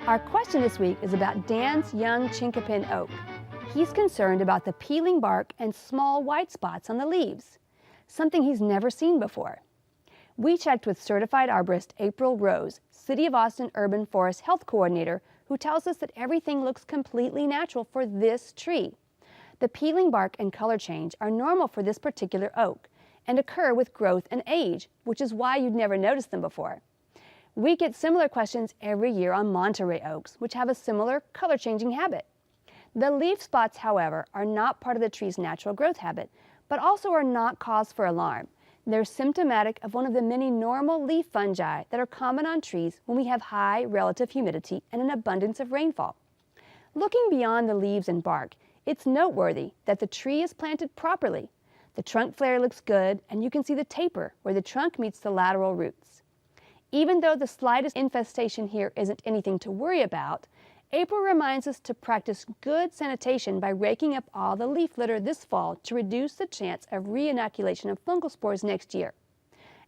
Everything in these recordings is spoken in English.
Our question this week is about Dan's young Chinkapin oak. He's concerned about the peeling bark and small white spots on the leaves, something he's never seen before. We checked with certified arborist April Rose, City of Austin Urban Forest Health Coordinator, who tells us that everything looks completely natural for this tree. The peeling bark and color change are normal for this particular oak and occur with growth and age, which is why you'd never noticed them before. We get similar questions every year on Monterey oaks, which have a similar color-changing habit. The leaf spots, however, are not part of the tree's natural growth habit, but also are not cause for alarm. They're symptomatic of one of the many normal leaf fungi that are common on trees when we have high relative humidity and an abundance of rainfall. Looking beyond the leaves and bark, it's noteworthy that the tree is planted properly. The trunk flare looks good, and you can see the taper where the trunk meets the lateral roots. Even though the slightest infestation here isn't anything to worry about, April reminds us to practice good sanitation by raking up all the leaf litter this fall to reduce the chance of reinoculation of fungal spores next year.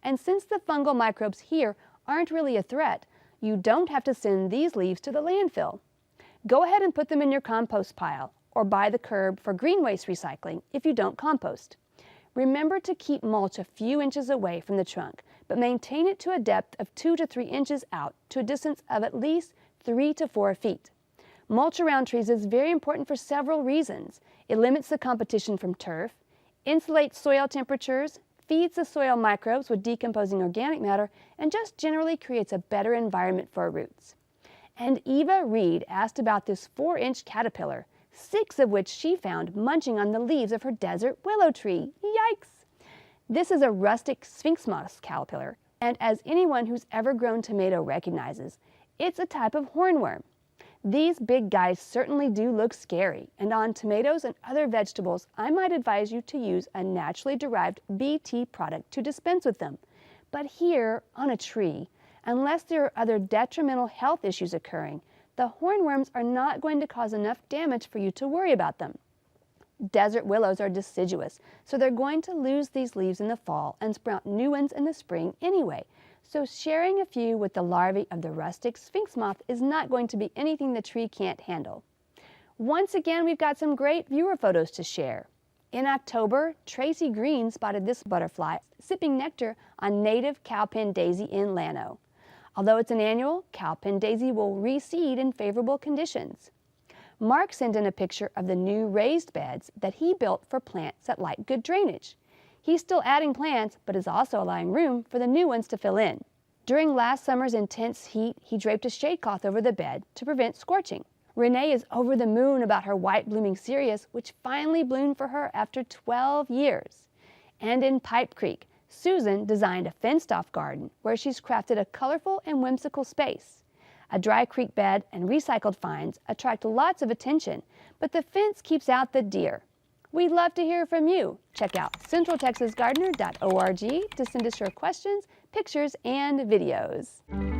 And since the fungal microbes here aren't really a threat, you don't have to send these leaves to the landfill. Go ahead and put them in your compost pile or by the curb for green waste recycling if you don't compost. Remember to keep mulch a few inches away from the trunk, but maintain it to a depth of 2 to 3 inches out to a distance of at least 3 to 4 feet. Mulch around trees is very important for several reasons. It limits the competition from turf, insulates soil temperatures, feeds the soil microbes with decomposing organic matter, and just generally creates a better environment for roots. And Eva Reed asked about this 4-inch caterpillar, 6 of which she found munching on the leaves of her desert willow tree. Yikes! This is a rustic sphinx moss caterpillar, and as anyone who's ever grown tomato recognizes, it's a type of hornworm. These big guys certainly do look scary, and on tomatoes and other vegetables, I might advise you to use a naturally derived BT product to dispense with them. But here, on a tree, unless there are other detrimental health issues occurring, the hornworms are not going to cause enough damage for you to worry about them. Desert willows are deciduous, so they're going to lose these leaves in the fall and sprout new ones in the spring anyway. So sharing a few with the larvae of the rustic sphinx moth is not going to be anything the tree can't handle. Once again, we've got some great viewer photos to share. In October, Tracy Green spotted this butterfly sipping nectar on native cowpen daisy in Llano. Although it's an annual, cowpen daisy will reseed in favorable conditions. Mark sent in a picture of the new raised beds that he built for plants that like good drainage. He's still adding plants, but is also allowing room for the new ones to fill in. During last summer's intense heat, he draped a shade cloth over the bed to prevent scorching. Renee is over the moon about her white blooming cereus, which finally bloomed for her after 12 years. And in Pipe Creek, Susan designed a fenced-off garden where she's crafted a colorful and whimsical space. A dry creek bed and recycled finds attract lots of attention, but the fence keeps out the deer. We'd love to hear from you. Check out centraltexasgardener.org to send us your questions, pictures, and videos.